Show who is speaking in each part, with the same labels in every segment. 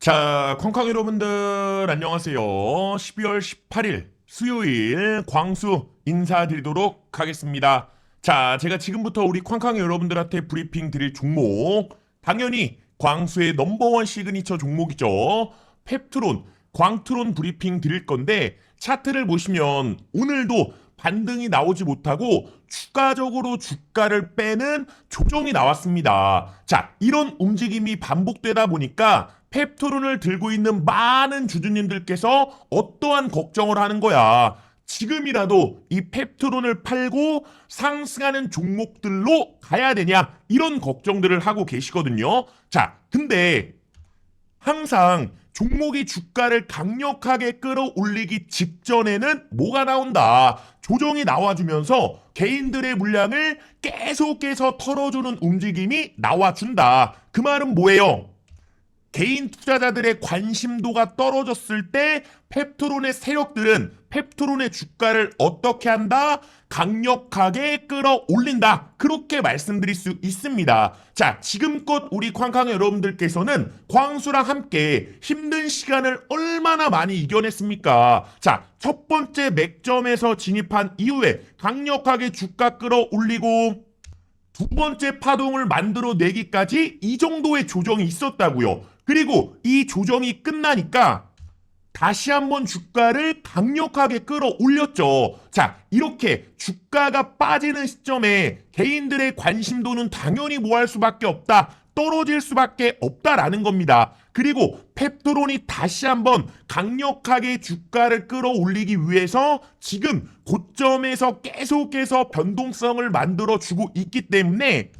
Speaker 1: 자, 쾅쾅 여러분들 안녕하세요. 12월 18일 수요일 광수 인사드리도록 하겠습니다. 자, 제가 지금부터 우리 쾅쾅 여러분들한테 브리핑 드릴 종목, 당연히 광수의 넘버원 시그니처 종목이죠. 펩트론, 광트론 브리핑 드릴 건데, 차트를 보시면 오늘도 반등이 나오지 못하고 추가적으로 주가를 빼는 조정이 나왔습니다. 자, 이런 움직임이 반복되다 보니까 펩토론을 들고 있는 많은 주주님들께서 어떠한 걱정을 하는 거야. 지금이라도 이 펩토론을 팔고 상승하는 종목들로 가야 되냐, 이런 걱정들을 하고 계시거든요. 자, 근데 항상 종목이 주가를 강력하게 끌어올리기 직전에는 뭐가 나온다? 조정이 나와주면서 개인들의 물량을 계속해서 털어주는 움직임이 나와준다. 그 말은 뭐예요? 개인 투자자들의 관심도가 떨어졌을 때 펩토론의 세력들은 펩토론의 주가를 어떻게 한다? 강력하게 끌어올린다. 그렇게 말씀드릴 수 있습니다. 자, 지금껏 우리 쾅쾅 여러분들께서는 광수랑 함께 힘든 시간을 얼마나 많이 이겨냈습니까? 자, 첫 번째 맥점에서 진입한 이후에 강력하게 주가 끌어올리고 두 번째 파동을 만들어내기까지 이 정도의 조정이 있었다고요. 그리고 이 조정이 끝나니까 다시 한번 주가를 강력하게 끌어올렸죠. 자, 이렇게 주가가 빠지는 시점에 개인들의 관심도는 당연히 뭐 할 수밖에 없다. 떨어질 수밖에 없다라는 겁니다. 그리고 펩토론이 다시 한번 강력하게 주가를 끌어올리기 위해서 지금 고점에서 계속해서 변동성을 만들어주고 있기 때문에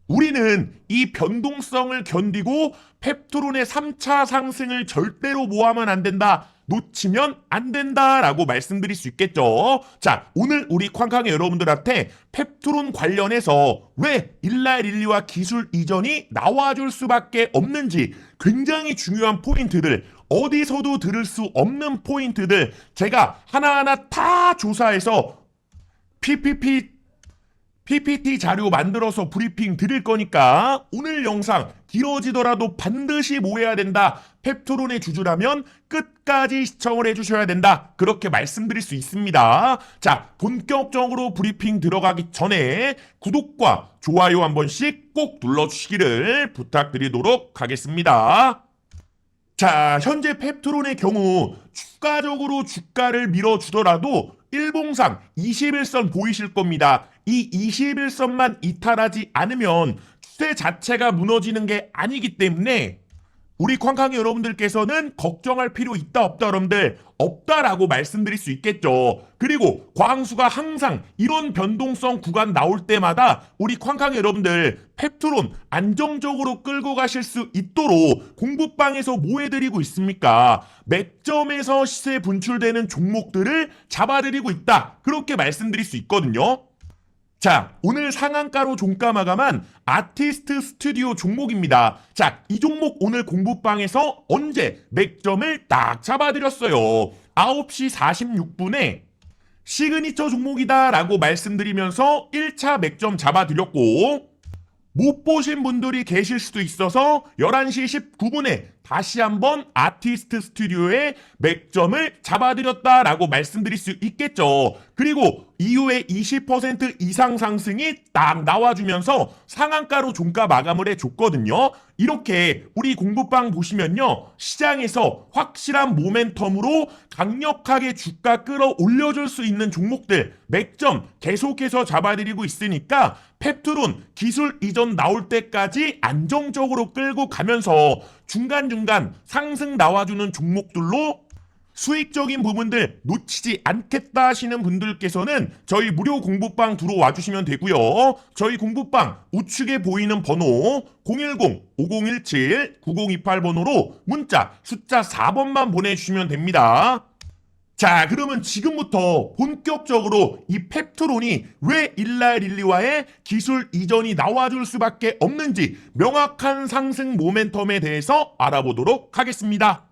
Speaker 1: 우리는 이 변동성을 견디고 펩토론의 3차 상승을 절대로 모하면 안 된다. 놓치면 안 된다라고 말씀드릴 수 있겠죠. 자, 오늘 우리 쾅쾅의 여러분들한테 펩토론 관련해서 왜 일라일리와 기술 이전이 나와줄 수밖에 없는지 굉장히 중요한 포인트들, 어디서도 들을 수 없는 포인트들 제가 하나하나 다 조사해서 PPT 자료 만들어서 브리핑 드릴 거니까 오늘 영상 길어지더라도 반드시 뭐 해야 된다. 펩토론의 주주라면 끝까지 시청을 해주셔야 된다. 그렇게 말씀드릴 수 있습니다. 자, 본격적으로 브리핑 들어가기 전에 구독과 좋아요 한 번씩 꼭 눌러주시기를 부탁드리도록 하겠습니다. 자, 현재 펩토론의 경우 추가적으로 주가를 밀어주더라도 일봉상 21선 보이실 겁니다. 이 21선만 이탈하지 않으면 추세 자체가 무너지는 게 아니기 때문에 우리 쾅쾅이 여러분들께서는 걱정할 필요 있다 없다 여러분들 없다라고 말씀드릴 수 있겠죠. 그리고 광수가 항상 이런 변동성 구간 나올 때마다 우리 쾅쾅이 여러분들 펩토론 안정적으로 끌고 가실 수 있도록 공부방에서 뭐 해드리고 있습니까? 맥점에서 시세 분출되는 종목들을 잡아드리고 있다. 그렇게 말씀드릴 수 있거든요. 자, 오늘 상한가로 종가 마감한 아티스트 스튜디오 종목입니다. 자, 이 종목 오늘 공부방에서 언제 맥점을 딱 잡아드렸어요. 9시 46분에 시그니처 종목이다 라고 말씀드리면서 1차 맥점 잡아드렸고 못 보신 분들이 계실 수도 있어서 11시 19분에 다시 한번 아티스트 스튜디오의 맥점을 잡아드렸다라고 말씀드릴 수 있겠죠. 그리고 이후에 20% 이상 상승이 딱 나와주면서 상한가로 종가 마감을 해줬거든요. 이렇게 우리 공부방 보시면요. 시장에서 확실한 모멘텀으로 강력하게 주가 끌어올려줄 수 있는 종목들 맥점 계속해서 잡아드리고 있으니까 펩토론 기술 이전 나올 때까지 안정적으로 끌고 가면서 중간중간 상승 나와주는 종목들로 수익적인 부분들 놓치지 않겠다 하시는 분들께서는 저희 무료 공부방 들어와 주시면 되고요. 저희 공부방 우측에 보이는 번호 010-5017-9028 번호로 문자 숫자 4번만 보내주시면 됩니다. 자, 그러면 지금부터 본격적으로 이 펩토론이 왜 일라일리와의 기술 이전이 나와줄 수밖에 없는지 명확한 상승 모멘텀에 대해서 알아보도록 하겠습니다.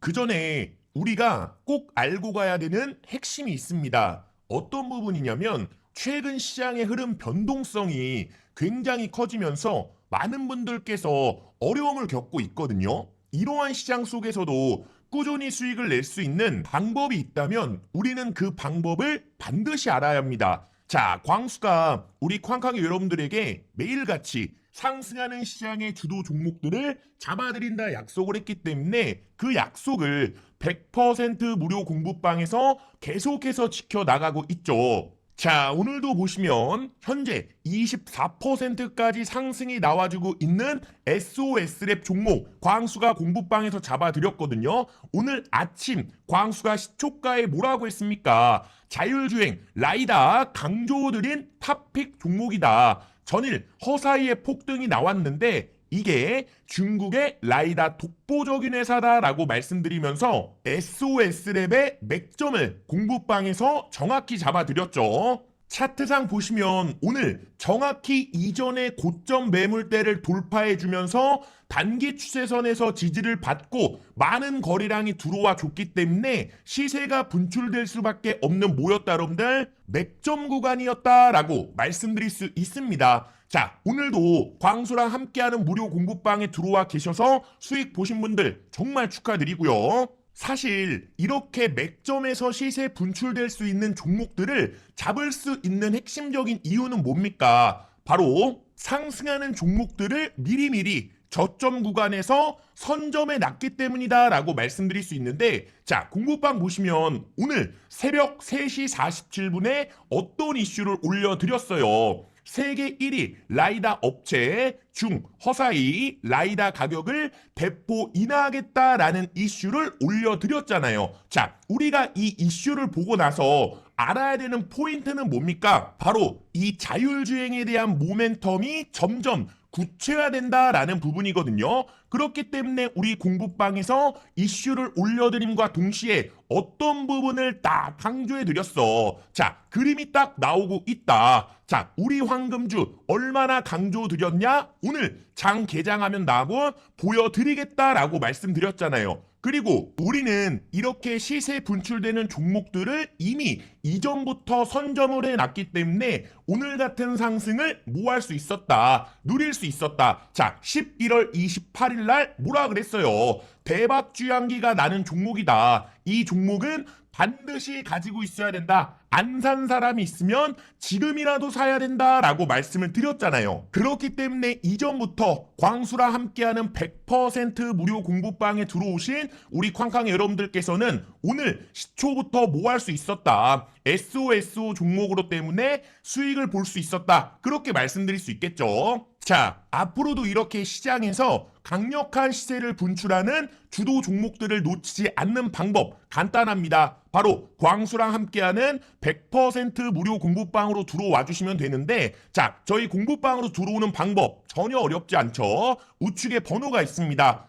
Speaker 1: 그 전에 우리가 꼭 알고 가야 되는 핵심이 있습니다. 어떤 부분이냐면 최근 시장의 흐름 변동성이 굉장히 커지면서 많은 분들께서 어려움을 겪고 있거든요. 이러한 시장 속에서도 꾸준히 수익을 낼 수 있는 방법이 있다면 우리는 그 방법을 반드시 알아야 합니다. 자, 광수가 우리 쾅쾅이 여러분들에게 매일같이 상승하는 시장의 주도 종목들을 잡아드린다 약속을 했기 때문에 그 약속을 100% 무료 공부방에서 계속해서 지켜나가고 있죠. 자, 오늘도 보시면 현재 24%까지 상승이 나와주고 있는 SOS랩 종목 광수가 공부방에서 잡아드렸거든요. 오늘 아침 광수가 시초가에 뭐라고 했습니까? 자율주행 라이다 강조드린 탑픽 종목이다. 전일 허사이의 폭등이 나왔는데 이게 중국의 라이다 독보적인 회사다라고 말씀드리면서 SOS랩의 맥점을 공부방에서 정확히 잡아드렸죠. 차트상 보시면 오늘 정확히 이전의 고점 매물대를 돌파해주면서 단기 추세선에서 지지를 받고 많은 거래량이 들어와 줬기 때문에 시세가 분출될 수밖에 없는 뭐였다 여러분들? 맥점 구간이었다라고 말씀드릴 수 있습니다. 자, 오늘도 광수랑 함께하는 무료 공부방에 들어와 계셔서 수익 보신 분들 정말 축하드리고요. 사실 이렇게 맥점에서 시세 분출될 수 있는 종목들을 잡을 수 있는 핵심적인 이유는 뭡니까? 바로 상승하는 종목들을 미리미리 저점 구간에서 선점해 놨기 때문이다 라고 말씀드릴 수 있는데, 자, 공부방 보시면 오늘 새벽 3시 47분에 어떤 이슈를 올려드렸어요. 세계 1위 라이다 업체 중 허사이 라이다 가격을 대폭 인하하겠다라는 이슈를 올려드렸잖아요. 자, 우리가 이 이슈를 보고 나서 알아야 되는 포인트는 뭡니까? 바로 이 자율주행에 대한 모멘텀이 점점 구체화된다라는 부분이거든요. 그렇기 때문에 우리 공부방에서 이슈를 올려드림과 동시에 어떤 부분을 딱 강조해드렸어. 자, 그림이 딱 나오고 있다. 자, 우리 황금주 얼마나 강조드렸냐? 오늘 장 개장하면 나하고 보여드리겠다라고 말씀드렸잖아요. 그리고 우리는 이렇게 시세 분출되는 종목들을 이미 이전부터 선점을 해놨기 때문에 오늘 같은 상승을 뭐 할 수 있었다, 누릴 수 있었다. 자, 11월 28일 날 뭐라 그랬어요? 대박 주향기가 나는 종목이다. 이 종목은 반드시 가지고 있어야 된다. 안 산 사람이 있으면 지금이라도 사야 된다라고 말씀을 드렸잖아요. 그렇기 때문에 이전부터 광수랑 함께하는 100% 무료 공부방에 들어오신 우리 쾅쾅 여러분들께서는 오늘 시초부터 뭐 할 수 있었다. SOSO 종목으로 때문에 수익을 볼 수 있었다. 그렇게 말씀드릴 수 있겠죠. 자, 앞으로도 이렇게 시장에서 강력한 시세를 분출하는 주도 종목들을 놓치지 않는 방법 간단합니다. 바로 광수랑 함께하는 100% 무료 공부방으로 들어와 주시면 되는데, 자, 저희 공부방으로 들어오는 방법 전혀 어렵지 않죠. 우측에 번호가 있습니다.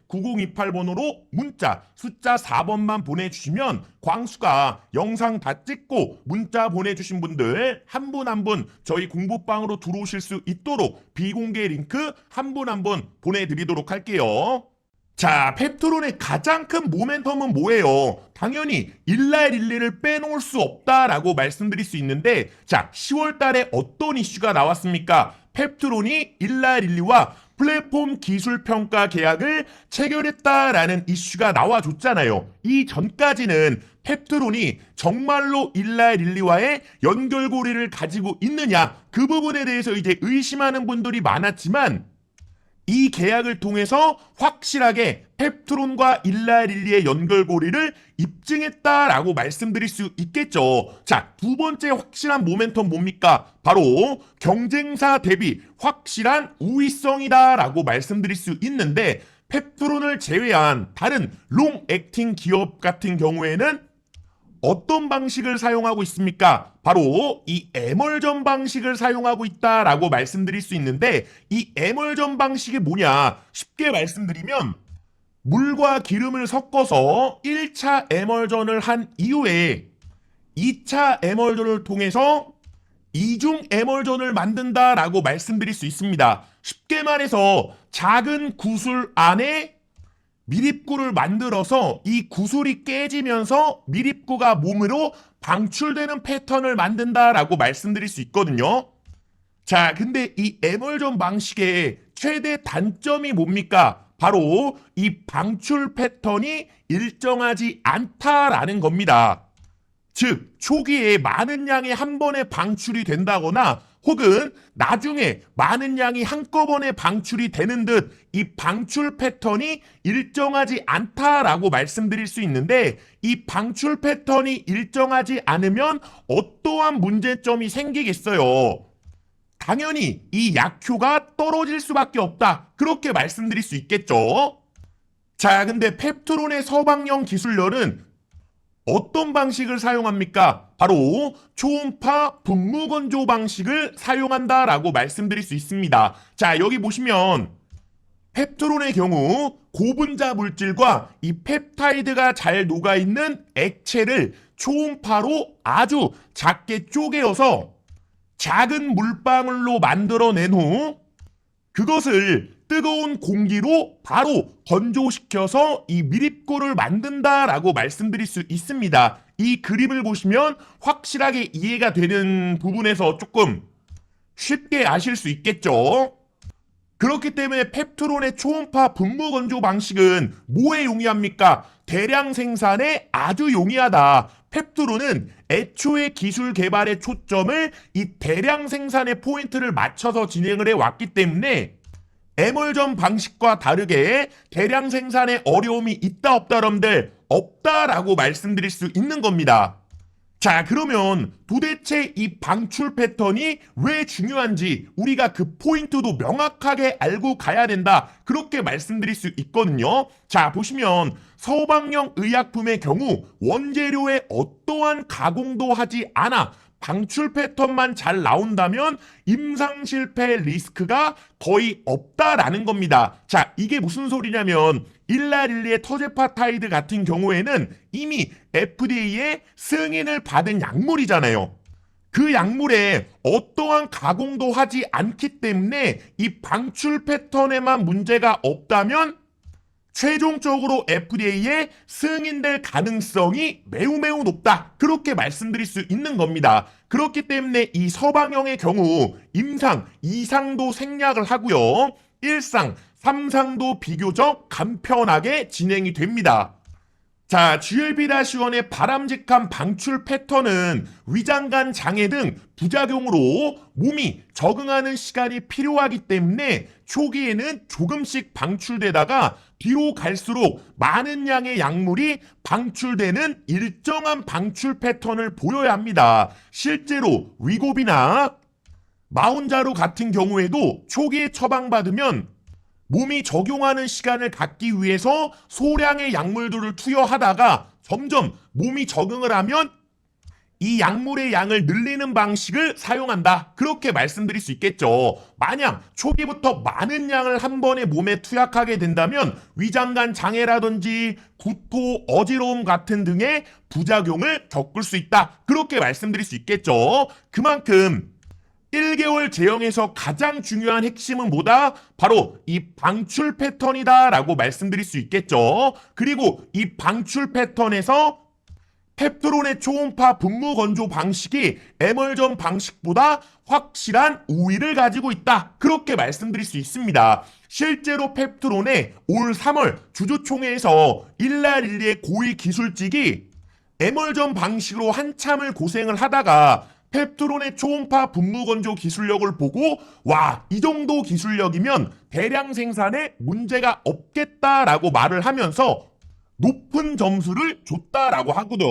Speaker 1: 010-5017-9028번호로 문자 숫자 4번만 보내주시면 광수가 영상 다 찍고 문자 보내주신 분들 한 분 한 분 저희 공부방으로 들어오실 수 있도록 비공개 링크 한 분 한 분 보내드리도록 할게요. 자, 펩트론의 가장 큰 모멘텀은 뭐예요? 당연히 일라일리를 빼놓을 수 없다라고 말씀드릴 수 있는데, 자, 10월 달에 어떤 이슈가 나왔습니까? 펩트론이 일라일리와 플랫폼 기술 평가 계약을 체결했다라는 이슈가 나와줬잖아요. 이 전까지는 펩트론이 정말로 일라일리와의 연결고리를 가지고 있느냐, 그 부분에 대해서 이제 의심하는 분들이 많았지만 이 계약을 통해서 확실하게 펩트론과 일라일리의 연결고리를 입증했다라고 말씀드릴 수 있겠죠. 자, 두 번째 확실한 모멘텀 뭡니까? 바로 경쟁사 대비 확실한 우위성이다라고 말씀드릴 수 있는데, 펩트론을 제외한 다른 롱 액팅 기업 같은 경우에는 어떤 방식을 사용하고 있습니까? 바로 이 에멀전 방식을 사용하고 있다라고 말씀드릴 수 있는데, 이 에멀전 방식이 뭐냐? 쉽게 말씀드리면 물과 기름을 섞어서 1차 에멀전을 한 이후에 2차 에멀전을 통해서 이중 에멀전을 만든다라고 말씀드릴 수 있습니다. 쉽게 말해서 작은 구슬 안에 밀입구를 만들어서 이 구슬이 깨지면서 밀입구가 몸으로 방출되는 패턴을 만든다라고 말씀드릴 수 있거든요. 자, 근데 이 에멀전 방식의 최대 단점이 뭡니까? 바로 이 방출 패턴이 일정하지 않다라는 겁니다. 즉, 초기에 많은 양이 한 번에 방출이 된다거나 혹은 나중에 많은 양이 한꺼번에 방출이 되는 듯 이 방출 패턴이 일정하지 않다라고 말씀드릴 수 있는데, 이 방출 패턴이 일정하지 않으면 어떠한 문제점이 생기겠어요? 당연히 이 약효가 떨어질 수밖에 없다. 그렇게 말씀드릴 수 있겠죠. 자, 근데 펩트론의 서방형 기술열은 어떤 방식을 사용합니까? 바로 초음파 분무건조 방식을 사용한다라고 말씀드릴 수 있습니다. 자, 여기 보시면 펩트론의 경우 고분자 물질과 이 펩타이드가 잘 녹아있는 액체를 초음파로 아주 작게 쪼개어서 작은 물방울로 만들어낸 후 그것을 뜨거운 공기로 바로 건조시켜서 이 미립고를 만든다라고 말씀드릴 수 있습니다. 이 그림을 보시면 확실하게 이해가 되는 부분에서 조금 쉽게 아실 수 있겠죠. 그렇기 때문에 펩트론의 초음파 분무 건조 방식은 뭐에 용이합니까? 대량 생산에 아주 용이하다. 펩트론은 애초에 기술 개발의 초점을 이 대량 생산의 포인트를 맞춰서 진행을 해왔기 때문에 에멀전 방식과 다르게 대량 생산에 어려움이 있다 없다 여러분들 없다라고 말씀드릴 수 있는 겁니다. 자, 그러면 도대체 이 방출 패턴이 왜 중요한지 우리가 그 포인트도 명확하게 알고 가야 된다. 그렇게 말씀드릴 수 있거든요. 자, 보시면 서방형 의약품의 경우 원재료에 어떠한 가공도 하지 않아 방출 패턴만 잘 나온다면 임상 실패 리스크가 거의 없다라는 겁니다. 자, 이게 무슨 소리냐면 일라릴리의 터제파타이드 같은 경우에는 이미 FDA의 승인을 받은 약물이잖아요. 그 약물에 어떠한 가공도 하지 않기 때문에 이 방출 패턴에만 문제가 없다면 최종적으로 FDA에 승인될 가능성이 매우 높다. 그렇게 말씀드릴 수 있는 겁니다. 그렇기 때문에 이 서방형의 경우 임상 2상도 생략을 하고요. 1상, 3상도 비교적 간편하게 진행이 됩니다. 자, GLB-1의 바람직한 방출 패턴은 위장관 장애 등 부작용으로 몸이 적응하는 시간이 필요하기 때문에 초기에는 조금씩 방출되다가 뒤로 갈수록 많은 양의 약물이 방출되는 일정한 방출 패턴을 보여야 합니다. 실제로 위고비나 마운자로 같은 경우에도 초기에 처방받으면 몸이 적용하는 시간을 갖기 위해서 소량의 약물들을 투여하다가 점점 몸이 적응을 하면 이 약물의 양을 늘리는 방식을 사용한다. 그렇게 말씀드릴 수 있겠죠. 만약 초기부터 많은 양을 한 번에 몸에 투약하게 된다면 위장관 장애라든지 구토, 어지러움 같은 등의 부작용을 겪을 수 있다. 그렇게 말씀드릴 수 있겠죠. 그만큼 1개월 제형에서 가장 중요한 핵심은 뭐다? 바로 이 방출 패턴이다 라고 말씀드릴 수 있겠죠. 그리고 이 방출 패턴에서 펩트론의 초음파 분무 건조 방식이 에멀전 방식보다 확실한 우위를 가지고 있다. 그렇게 말씀드릴 수 있습니다. 실제로 펩트론의 올 3월 주주총회에서 일라릴리의 고위 기술직이 에멀전 방식으로 한참을 고생을 하다가 펩트론의 초음파 분무 건조 기술력을 보고 와, 이 정도 기술력이면 대량 생산에 문제가 없겠다라고 말을 하면서 높은 점수를 줬다라고 하거든.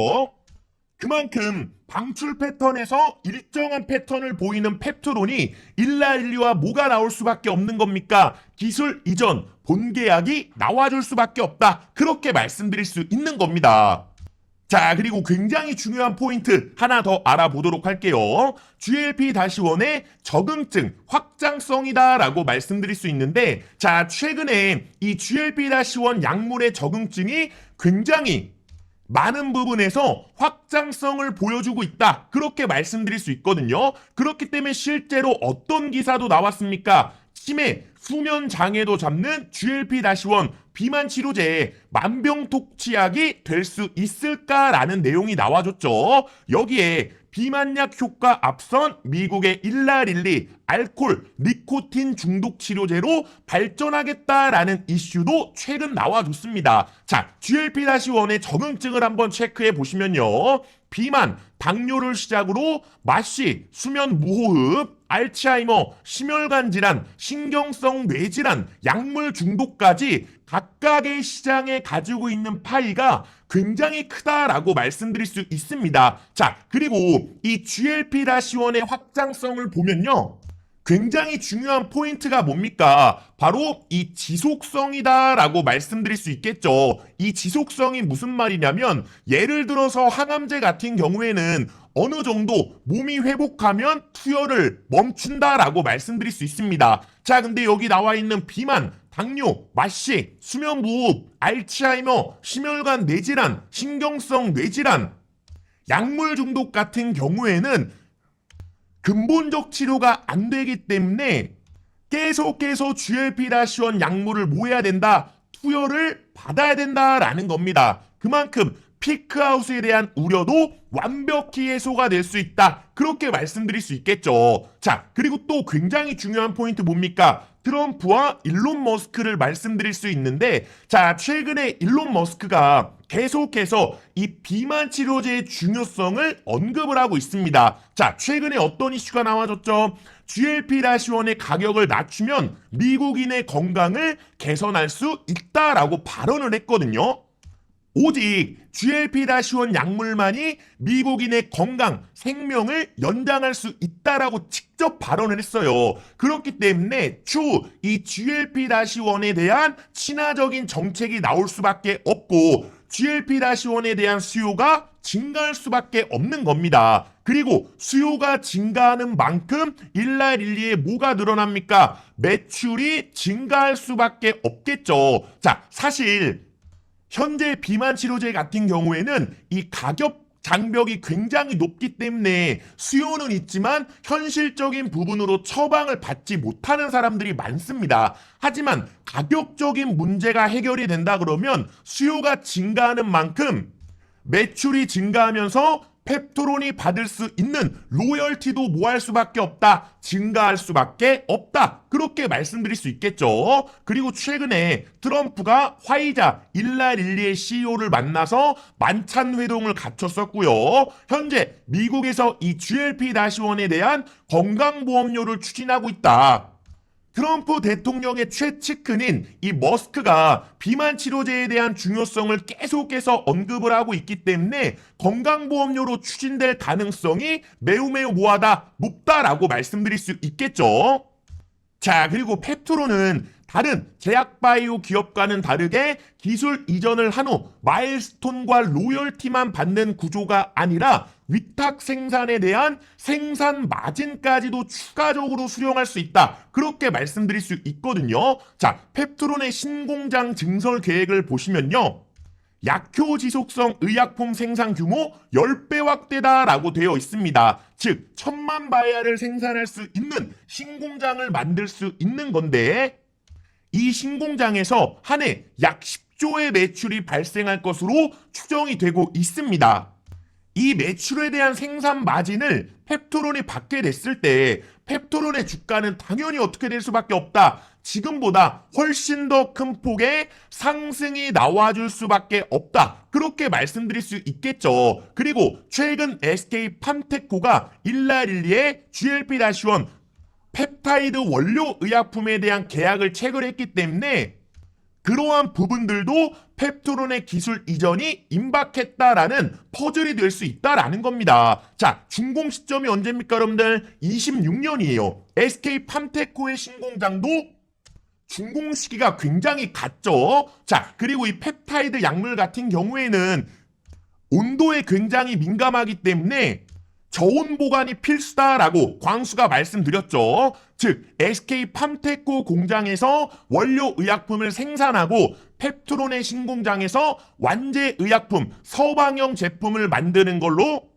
Speaker 1: 그만큼 방출 패턴에서 일정한 패턴을 보이는 펩트론이 일라일리와 뭐가 나올 수밖에 없는 겁니까? 기술 이전 본계약이 나와줄 수밖에 없다. 그렇게 말씀드릴 수 있는 겁니다. 자, 그리고 굉장히 중요한 포인트 하나 더 알아보도록 할게요. GLP-1의 적응증 확장성이다 라고 말씀드릴 수 있는데, 자, 최근에 이 GLP-1 약물의 적응증이 굉장히 많은 부분에서 확장성을 보여주고 있다. 그렇게 말씀드릴 수 있거든요. 그렇기 때문에 실제로 어떤 기사도 나왔습니까? 치매, 수면 장애도 잡는 GLP-1 비만 치료제에 만병통치약이 될 수 있을까라는 내용이 나와줬죠. 여기에 비만약 효과 앞선 미국의 일라릴리 알코올, 니코틴 중독 치료제로 발전하겠다라는 이슈도 최근 나와줬습니다. 자, GLP-1의 적응증을 한번 체크해 보시면요. 비만, 당뇨를 시작으로 마취, 수면 무호흡, 알츠하이머, 심혈관 질환, 신경성 뇌질환, 약물 중독까지 각각의 시장에 가지고 있는 파이가 굉장히 크다라고 말씀드릴 수 있습니다. 자, 그리고 이 GLP-1의 확장성을 보면요. 굉장히 중요한 포인트가 뭡니까? 바로 이 지속성이다라고 말씀드릴 수 있겠죠. 이 지속성이 무슨 말이냐면 예를 들어서 항암제 같은 경우에는 어느 정도 몸이 회복하면 투여를 멈춘다라고 말씀드릴 수 있습니다. 자, 근데 여기 나와 있는 비만, 당뇨, 마취, 수면무호흡, 알츠하이머, 심혈관 뇌질환, 신경성 뇌질환, 약물 중독 같은 경우에는 근본적 치료가 안 되기 때문에 계속해서 GLP-1 약물을 모여야 된다, 투여를 받아야 된다라는 겁니다. 그만큼 피크아웃에 대한 우려도 완벽히 해소가 될 수 있다, 그렇게 말씀드릴 수 있겠죠. 자, 그리고 또 굉장히 중요한 포인트 뭡니까? 트럼프와 일론 머스크를 말씀드릴 수 있는데, 자, 최근에 일론 머스크가 계속해서 이 비만 치료제의 중요성을 언급을 하고 있습니다. 자, 최근에 어떤 이슈가 나와졌죠? GLP-1의 가격을 낮추면 미국인의 건강을 개선할 수 있다라고 발언을 했거든요. 오직 GLP-1 약물만이 미국인의 건강, 생명을 연장할 수 있다라고 직접 발언을 했어요. 그렇기 때문에 추후 이 GLP-1에 대한 친화적인 정책이 나올 수밖에 없고 GLP-1에 대한 수요가 증가할 수밖에 없는 겁니다. 그리고 수요가 증가하는 만큼 일라일리에 뭐가 늘어납니까? 매출이 증가할 수밖에 없겠죠. 자, 사실 현재 비만 치료제 같은 경우에는 이 가격 장벽이 굉장히 높기 때문에 수요는 있지만 현실적인 부분으로 처방을 받지 못하는 사람들이 많습니다. 하지만 가격적인 문제가 해결이 된다 그러면 수요가 증가하는 만큼 매출이 증가하면서 펩토론이 받을 수 있는 로열티도 뭐 할 수밖에 없다, 증가할 수밖에 없다, 그렇게 말씀드릴 수 있겠죠. 그리고 최근에 트럼프가 화이자 일라릴리의 CEO를 만나서 만찬 회동을 갖췄었고요. 현재 미국에서 이 GLP-1에 대한 건강보험료를 추진하고 있다. 트럼프 대통령의 최측근인 이 머스크가 비만 치료제에 대한 중요성을 계속해서 언급을 하고 있기 때문에 건강보험료로 추진될 가능성이 매우 뭐하다, 높다라고 말씀드릴 수 있겠죠. 자, 그리고 펩토론은 다른 제약바이오 기업과는 다르게 기술 이전을 한 후 마일스톤과 로열티만 받는 구조가 아니라 위탁 생산에 대한 생산 마진까지도 추가적으로 수령할 수 있다, 그렇게 말씀드릴 수 있거든요. 자, 펩토론의 신공장 증설 계획을 보시면요. 약효 지속성 의약품 생산 규모 10배 확대다라고 되어 있습니다. 즉 1000만 바이알을 생산할 수 있는 신공장을 만들 수 있는 건데, 이 신공장에서 한 해 약 10조의 매출이 발생할 것으로 추정이 되고 있습니다. 이 매출에 대한 생산 마진을 펩토론이 받게 됐을 때 펩토론의 주가는 당연히 어떻게 될 수밖에 없다, 지금보다 훨씬 더 큰 폭의 상승이 나와줄 수밖에 없다, 그렇게 말씀드릴 수 있겠죠. 그리고 최근 SK 팜테코가 일라릴리의 GLP-1 펩타이드 원료 의약품에 대한 계약을 체결했기 때문에 그러한 부분들도 펩토론의 기술 이전이 임박했다라는 퍼즐이 될 수 있다라는 겁니다. 자, 준공 시점이 언제입니까, 여러분들? 26년이에요. SK 팜테코의 신공장도 준공 시기가 굉장히 같죠. 자, 그리고 이 펩타이드 약물 같은 경우에는 온도에 굉장히 민감하기 때문에 저온 보관이 필수다라고 광수가 말씀드렸죠. 즉 SK 팜테코 공장에서 원료 의약품을 생산하고 펩토론의 신공장에서 완제 의약품, 서방형 제품을 만드는 걸로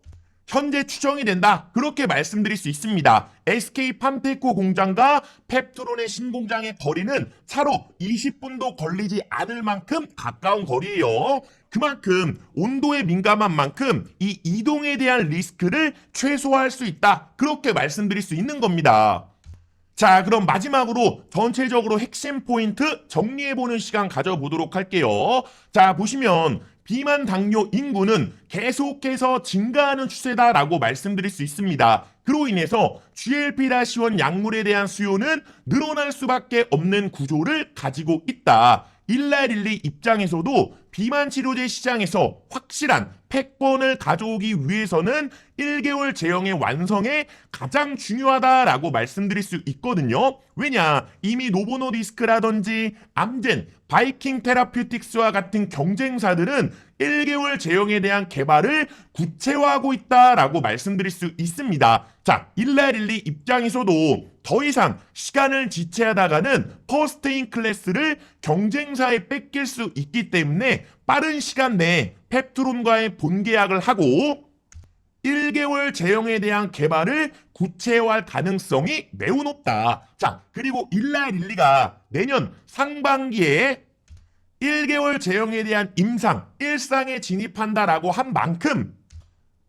Speaker 1: 현재 추정이 된다. 그렇게 말씀드릴 수 있습니다. SK팜테코 공장과 펩트론의 신공장의 거리는 차로 20분도 걸리지 않을 만큼 가까운 거리예요. 그만큼 온도에 민감한 만큼 이 이동에 대한 리스크를 최소화할 수 있다. 그렇게 말씀드릴 수 있는 겁니다. 자, 그럼 마지막으로 전체적으로 핵심 포인트 정리해보는 시간 가져보도록 할게요. 자, 보시면 비만 당뇨 인구는 계속해서 증가하는 추세다라고 말씀드릴 수 있습니다. 그로 인해서 GLP-1 약물에 대한 수요는 늘어날 수밖에 없는 구조를 가지고 있다. 일라릴리 입장에서도 비만 치료제 시장에서 확실한 패권을 가져오기 위해서는 1개월 제형의 완성에 가장 중요하다라고 말씀드릴 수 있거든요. 왜냐? 이미 노보노디스크라든지 암젠, 바이킹 테라퓨틱스와 같은 경쟁사들은 1개월 제형에 대한 개발을 구체화하고 있다라고 말씀드릴 수 있습니다. 자, 일라릴리 입장에서도 더 이상 시간을 지체하다가는 퍼스트인 클래스를 경쟁사에 뺏길 수 있기 때문에 빠른 시간 내에 펩트론과의 본계약을 하고 1개월 제형에 대한 개발을 구체화할 가능성이 매우 높다. 자, 그리고 일라릴리가 내년 상반기에 1개월 제형에 대한 임상, 일상에 진입한다라고 한 만큼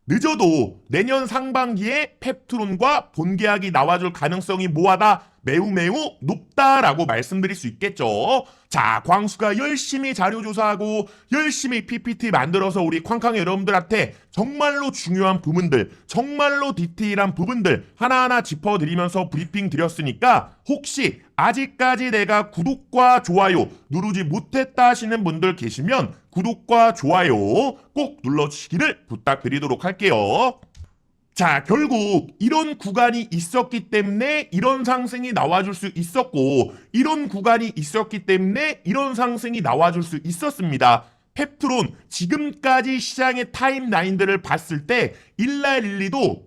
Speaker 1: 늦어도 내년 상반기에 펩트론과 본계약이 나와줄 가능성이 뭐하다? 매우 높다라고 말씀드릴 수 있겠죠. 자, 광수가 열심히 자료조사하고 열심히 PPT 만들어서 우리 쾅쾅 여러분들한테 정말로 중요한 부분들, 정말로 디테일한 부분들 하나하나 짚어드리면서 브리핑 드렸으니까 혹시 아직까지 내가 구독과 좋아요 누르지 못했다 하시는 분들 계시면 구독과 좋아요 꼭 눌러주시기를 부탁드리도록 할게요. 자, 결국 이런 구간이 있었기 때문에 이런 상승이 나와줄 수 있었고 이런 구간이 있었기 때문에 이런 상승이 나와줄 수 있었습니다. 펩트론 지금까지 시장의 타임라인들을 봤을 때 일라릴리도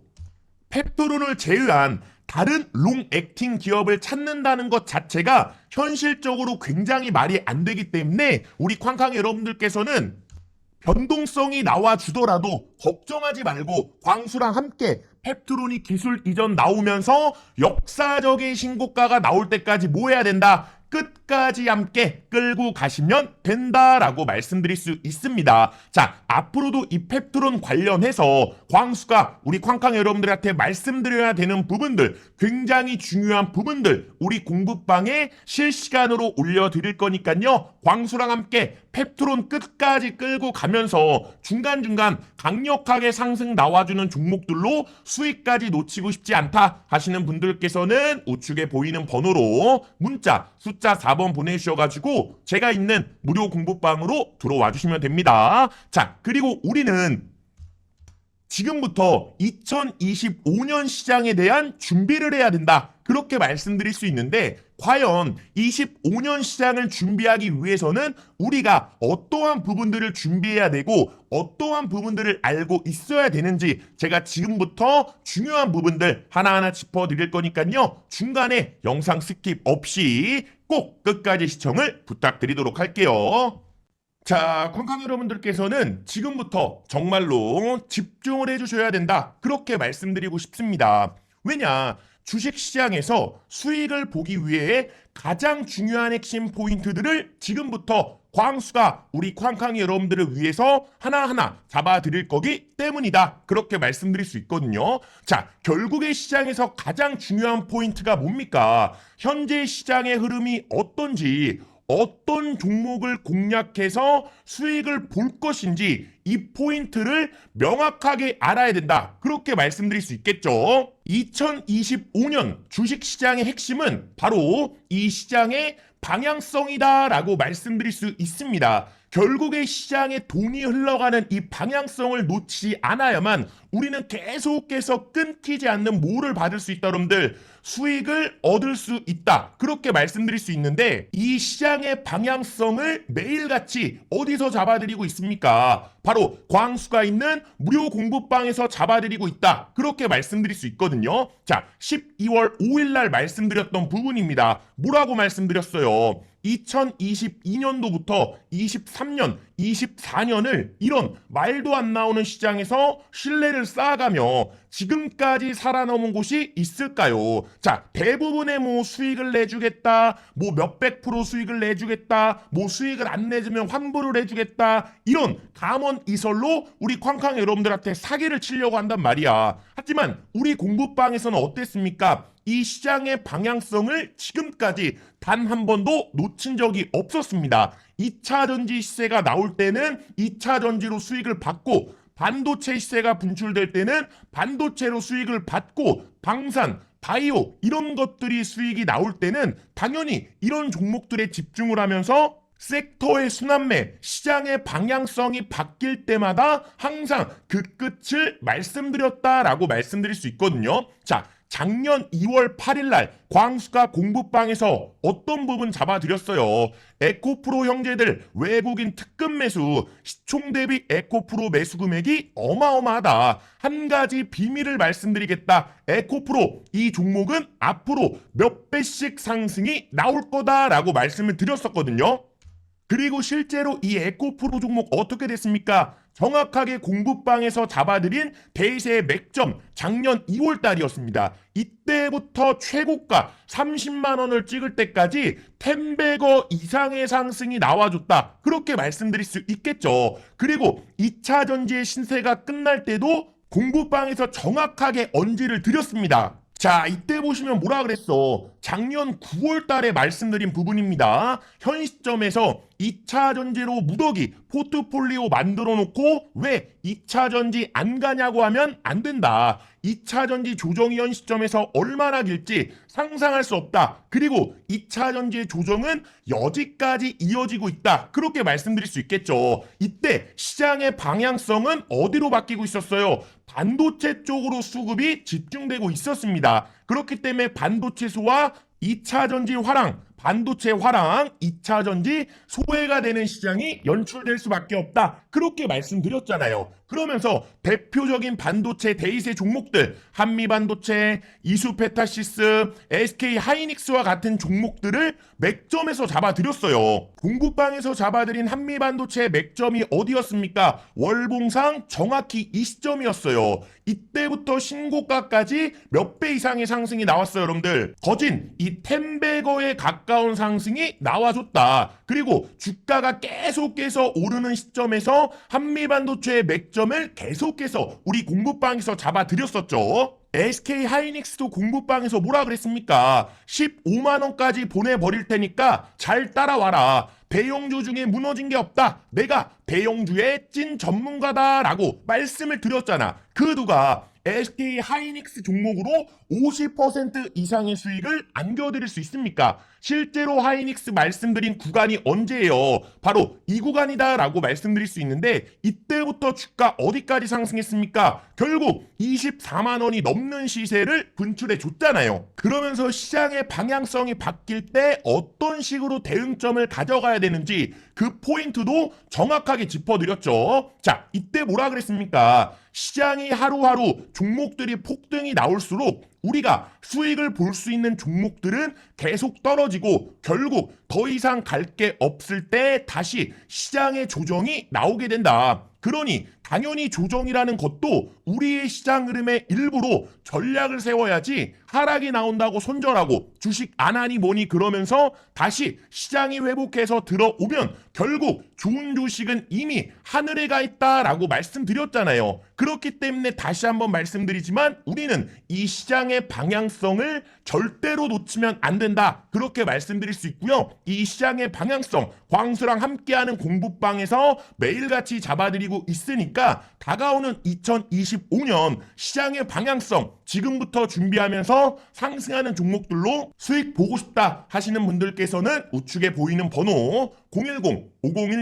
Speaker 1: 펩트론을 제외한 다른 롱 액팅 기업을 찾는다는 것 자체가 현실적으로 굉장히 말이 안 되기 때문에 우리 쾅쾅 여러분들께서는 변동성이 나와주더라도 걱정하지 말고 광수랑 함께 펩트론이 기술 이전 나오면서 역사적인 신고가가 나올 때까지 뭐 해야 된다? 끝까지 함께 끌고 가시면 된다라고 말씀드릴 수 있습니다. 자, 앞으로도 이 펩트론 관련해서 광수가 우리 쾅쾅 여러분들한테 말씀드려야 되는 부분들, 굉장히 중요한 부분들 우리 공부방에 실시간으로 올려드릴 거니까요. 광수랑 함께 펩트론 끝까지 끌고 가면서 중간중간 강력하게 상승 나와주는 종목들로 수익까지 놓치고 싶지 않다 하시는 분들께서는 우측에 보이는 번호로 문자 숫자 4번 보내주셔가지고 제가 있는 무료 공부방으로 들어와 주시면 됩니다. 자, 그리고 우리는 지금부터 2025년 시장에 대한 준비를 해야 된다. 그렇게 말씀드릴 수 있는데 과연 25년 시장을 준비하기 위해서는 우리가 어떠한 부분들을 준비해야 되고 어떠한 부분들을 알고 있어야 되는지 제가 지금부터 중요한 부분들 하나하나 짚어드릴 거니까요. 중간에 영상 스킵 없이 꼭 끝까지 시청을 부탁드리도록 할게요. 자, 쾅쾅 여러분들께서는 지금부터 정말로 집중을 해주셔야 된다. 그렇게 말씀드리고 싶습니다. 왜냐? 주식시장에서 수익을 보기 위해 가장 중요한 핵심 포인트들을 지금부터 광수가 우리 쾅쾅이 여러분들을 위해서 하나하나 잡아드릴 거기 때문이다. 그렇게 말씀드릴 수 있거든요. 자, 결국에 시장에서 가장 중요한 포인트가 뭡니까? 현재 시장의 흐름이 어떤지, 어떤 종목을 공략해서 수익을 볼 것인지 이 포인트를 명확하게 알아야 된다. 그렇게 말씀드릴 수 있겠죠. 2025년 주식시장의 핵심은 바로 이 시장의 방향성이다라고 말씀드릴 수 있습니다. 결국에 시장에 돈이 흘러가는 이 방향성을 놓지 않아야만 우리는 계속해서 끊기지 않는 모를 받을 수 있다. 여러분들 수익을 얻을 수 있다. 그렇게 말씀드릴 수 있는데 이 시장의 방향성을 매일같이 어디서 잡아드리고 있습니까? 바로 광수가 있는 무료 공부방에서 잡아드리고 있다. 그렇게 말씀드릴 수 있거든요. 자, 12월 5일 날 말씀드렸던 부분입니다. 뭐라고 말씀드렸어요? 2022년도부터 23년, 24년을 이런 말도 안 나오는 시장에서 신뢰를 쌓아가며 지금까지 살아남은 곳이 있을까요? 자, 대부분의 뭐 수익을 내주겠다, 뭐 몇백 프로 수익을 내주겠다, 뭐 수익을 안 내주면 환불을 해주겠다, 이런 감언이설로 우리 쾅쾅 여러분들한테 사기를 치려고 한단 말이야. 하지만 우리 공부방에서는 어땠습니까? 이 시장의 방향성을 지금까지 단 한 번도 놓친 적이 없었습니다. 2차 전지 시세가 나올 때는 2차 전지로 수익을 받고, 반도체 시세가 분출될 때는 반도체로 수익을 받고, 방산, 바이오 이런 것들이 수익이 나올 때는 당연히 이런 종목들에 집중을 하면서 섹터의 순환매, 시장의 방향성이 바뀔 때마다 항상 그 끝을 말씀드렸다라고 말씀드릴 수 있거든요. 자, 작년 2월 8일 날 광수가 공부방에서 어떤 부분 잡아드렸어요. 에코프로 형제들 외국인 특급 매수, 시총 대비 에코프로 매수 금액이 어마어마하다. 한 가지 비밀을 말씀드리겠다. 에코프로 이 종목은 앞으로 몇 배씩 상승이 나올 거다라고 말씀을 드렸었거든요. 그리고 실제로 이 에코프로 종목 어떻게 됐습니까? 정확하게 공부방에서 잡아드린 대세의 맥점 작년 2월 달이었습니다. 이때부터 최고가 30만 원을 찍을 때까지 10배거 이상의 상승이 나와줬다. 그렇게 말씀드릴 수 있겠죠. 그리고 2차 전지의 신세가 끝날 때도 공부방에서 정확하게 언지를 드렸습니다. 자, 이때 보시면 뭐라 그랬어? 작년 9월 달에 말씀드린 부분입니다. 현 시점에서 2차 전지로 무더기 포트폴리오 만들어 놓고 왜 2차 전지 안 가냐고 하면 안 된다. 2차 전지 조정이 현 시점에서 얼마나 길지 상상할 수 없다. 그리고 2차 전지의 조정은 여지까지 이어지고 있다. 그렇게 말씀드릴 수 있겠죠. 이때 시장의 방향성은 어디로 바뀌고 있었어요? 반도체 쪽으로 수급이 집중되고 있었습니다. 그렇기 때문에 반도체수와 2차 전지 화랑, 반도체 화랑, 2차 전지 소외가 되는 시장이 연출될 수밖에 없다. 그렇게 말씀드렸잖아요. 그러면서 대표적인 반도체 대이세 종목들, 한미반도체, 이수페타시스, SK 하이닉스와 같은 종목들을 맥점에서 잡아드렸어요. 공부방에서 잡아드린 한미반도체의 맥점이 어디였습니까? 월봉상 정확히 이 시점이었어요. 이때부터 신고가까지 몇 배 이상의 상승이 나왔어요, 여러분들. 거진 이 10배거에 가까운 상승이 나와줬다. 그리고 주가가 계속해서 오르는 시점에서 한미반도체의 맥점을 계속해서 우리 공부방에서 잡아드렸었죠. SK 하이닉스도 공부방에서 뭐라 그랬습니까? 15만 원까지 보내버릴 테니까 잘 따라와라. 대형주 중에 무너진 게 없다. 내가 대형주의 찐 전문가다라고 말씀을 드렸잖아. 그 누가 SK 하이닉스 종목으로 50% 이상의 수익을 안겨드릴 수 있습니까? 실제로 하이닉스 말씀드린 구간이 언제예요? 바로 이 구간이다라고 말씀드릴 수 있는데 이때부터 주가 어디까지 상승했습니까? 결국 24만 원이 넘는 시세를 분출해 줬잖아요. 그러면서 시장의 방향성이 바뀔 때 어떤 식으로 대응점을 가져가야 되는지 그 포인트도 정확하게 짚어드렸죠. 자, 이때 뭐라 그랬습니까? 시장이 하루하루 종목들이 폭등이 나올수록 우리가 수익을 볼 수 있는 종목들은 계속 떨어지고 결국 더 이상 갈 게 없을 때 다시 시장의 조정이 나오게 된다. 그러니 당연히 조정이라는 것도 우리의 시장 흐름의 일부로 전략을 세워야지 하락이 나온다고 손절하고 주식 안 하니 뭐니 그러면서 다시 시장이 회복해서 들어오면 결국 좋은 주식은 이미 하늘에 가 있다라고 말씀드렸잖아요. 그렇기 때문에 다시 한번 말씀드리지만 우리는 이 시장의 방향성을 절대로 놓치면 안 된다. 그렇게 말씀드릴 수 있고요. 이 시장의 방향성 광수랑 함께하는 공부방에서 매일같이 잡아드리고 있으니까 다가오는 2025년 시장의 방향성 지금부터 준비하면서 상승하는 종목들로 수익 보고 싶다 하시는 분들께서는 우측에 보이는 번호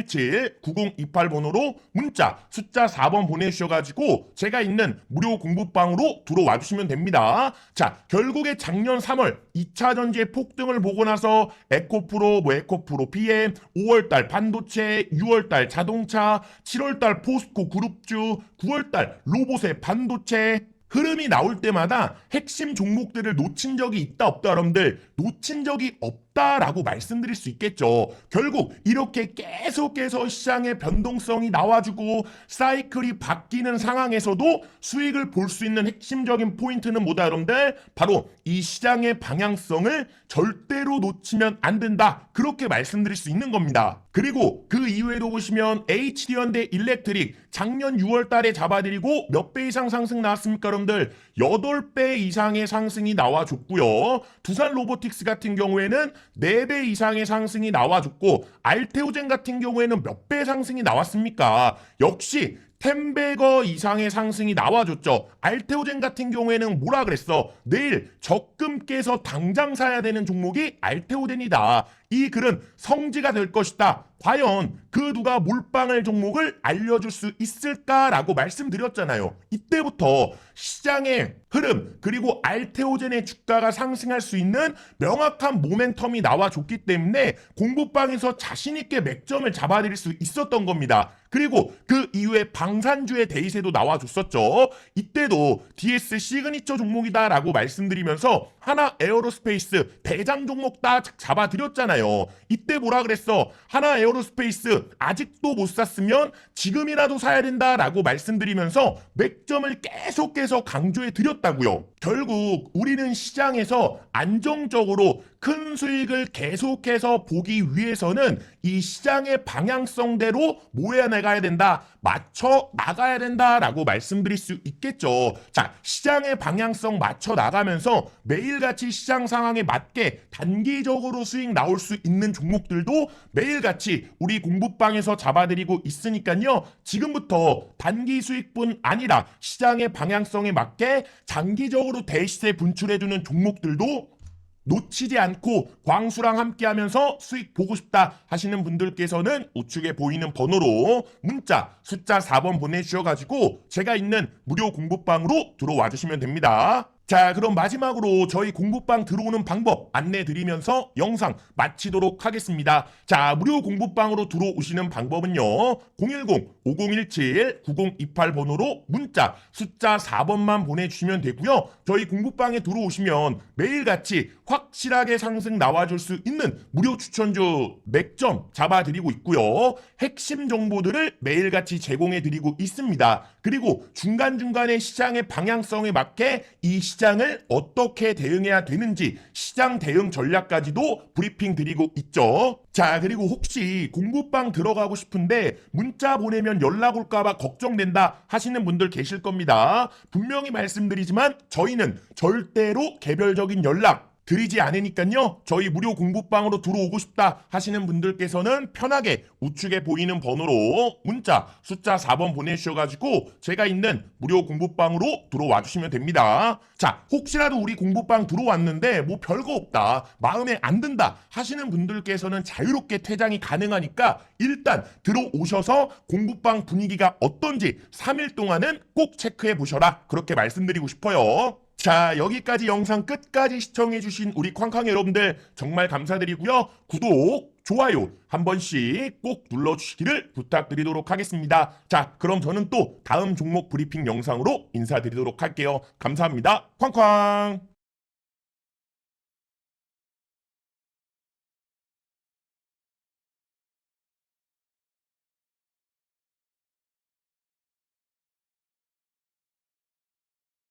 Speaker 1: 010-5017-9028 번호로 문자 숫자 4번 보내주셔가지고 제가 있는 무료 공부방으로 들어와 주시면 됩니다. 자, 결국에 작년 3월 2차 전지의 폭등을 보고 나서 에코프로, 에코프로 PM, 5월달 반도체, 6월달 자동차, 7월달 포스코 그룹주, 9월달 로봇의 반도체 흐름이 나올 때마다 핵심 종목들을 놓친 적이 있다 없다 여러분들 놓친 적이 없다 없다라고 말씀드릴 수 있겠죠. 결국 이렇게 계속해서 시장의 변동성이 나와주고 사이클이 바뀌는 상황에서도 수익을 볼 수 있는 핵심적인 포인트는 뭐다 여러분들? 바로 이 시장의 방향성을 절대로 놓치면 안 된다. 그렇게 말씀드릴 수 있는 겁니다. 그리고 그 이후에도 보시면 HD현대 일렉트릭 작년 6월 달에 잡아드리고 몇 배 이상 상승 나왔습니까 여러분들? 8배 이상의 상승이 나와줬고요. 두산 로보틱스 같은 경우에는 4배 이상의 상승이 나와줬고 알테오젠 같은 경우에는 몇 배 상승이 나왔습니까? 역시 10배거 이상의 상승이 나와줬죠. 알테오젠 같은 경우에는 뭐라 그랬어? 내일 적금 깨서 당장 사야 되는 종목이 알테오젠이다. 이 글은 성지가 될 것이다. 과연 그 누가 몰빵할 종목을 알려줄 수 있을까라고 말씀드렸잖아요. 이때부터 시장의 흐름 그리고 알테오젠의 주가가 상승할 수 있는 명확한 모멘텀이 나와줬기 때문에 공부방에서 자신있게 맥점을 잡아드릴 수 있었던 겁니다. 그리고 그 이후에 방산주의 데이세도 나와줬었죠. 이때도 DS 시그니처 종목이다라고 말씀드리면서 하나 에어로스페이스 대장 종목 다 잡아드렸잖아요. 이때 뭐라 그랬어? 하나 에어로스페이스 아직도 못 샀으면 지금이라도 사야 된다라고 말씀드리면서 맥점을 계속해서 강조해 드렸다고요. 결국 우리는 시장에서 안정적으로 큰 수익을 계속해서 보기 위해서는 이 시장의 방향성대로 뭐해 나가야 된다, 맞춰 나가야 된다라고 말씀드릴 수 있겠죠. 자, 시장의 방향성 맞춰 나가면서 매일같이 시장 상황에 맞게 단기적으로 수익 나올 수 있는 종목들도 매일같이 우리 공부방에서 잡아드리고 있으니까요. 지금부터 단기 수익뿐 아니라 시장의 방향성에 맞게 장기적으로 대시세 분출해주는 종목들도 놓치지 않고 광수랑 함께하면서 수익 보고 싶다 하시는 분들께서는 우측에 보이는 번호로 문자 숫자 4번 보내주셔가지고 제가 있는 무료 공부방으로 들어와 주시면 됩니다. 자, 그럼 마지막으로 저희 공부방 들어오는 방법 안내드리면서 영상 마치도록 하겠습니다. 자, 무료 공부방으로 들어오시는 방법은요. 010-5017-9028 번호로 문자 숫자 4번만 보내주시면 되고요. 저희 공부방에 들어오시면 매일같이 확실하게 상승 나와줄 수 있는 무료 추천주 맥점 잡아드리고 있고요. 핵심 정보들을 매일같이 제공해드리고 있습니다. 그리고 중간중간에 시장의 방향성에 맞게 이 시장을 어떻게 대응해야 되는지 시장 대응 전략까지도 브리핑 드리고 있죠. 자, 그리고 혹시 공부방 들어가고 싶은데 문자 보내면 연락 올까봐 걱정된다 하시는 분들 계실 겁니다. 분명히 말씀드리지만 저희는 절대로 개별적인 연락 드리지 않으니까요. 저희 무료 공부방으로 들어오고 싶다 하시는 분들께서는 편하게 우측에 보이는 번호로 문자 숫자 4번 보내주셔가지고 제가 있는 무료 공부방으로 들어와 주시면 됩니다. 자, 혹시라도 우리 공부방 들어왔는데 뭐 별거 없다, 마음에 안 든다 하시는 분들께서는 자유롭게 퇴장이 가능하니까 일단 들어오셔서 공부방 분위기가 어떤지 3일 동안은 꼭 체크해 보셔라, 그렇게 말씀드리고 싶어요. 자, 여기까지 영상 끝까지 시청해주신 우리 쾅쾅 여러분들 정말 감사드리고요. 구독, 좋아요 한 번씩 꼭 눌러주시기를 부탁드리도록 하겠습니다. 자, 그럼 저는 또 다음 종목 브리핑 영상으로 인사드리도록 할게요. 감사합니다. 쾅쾅.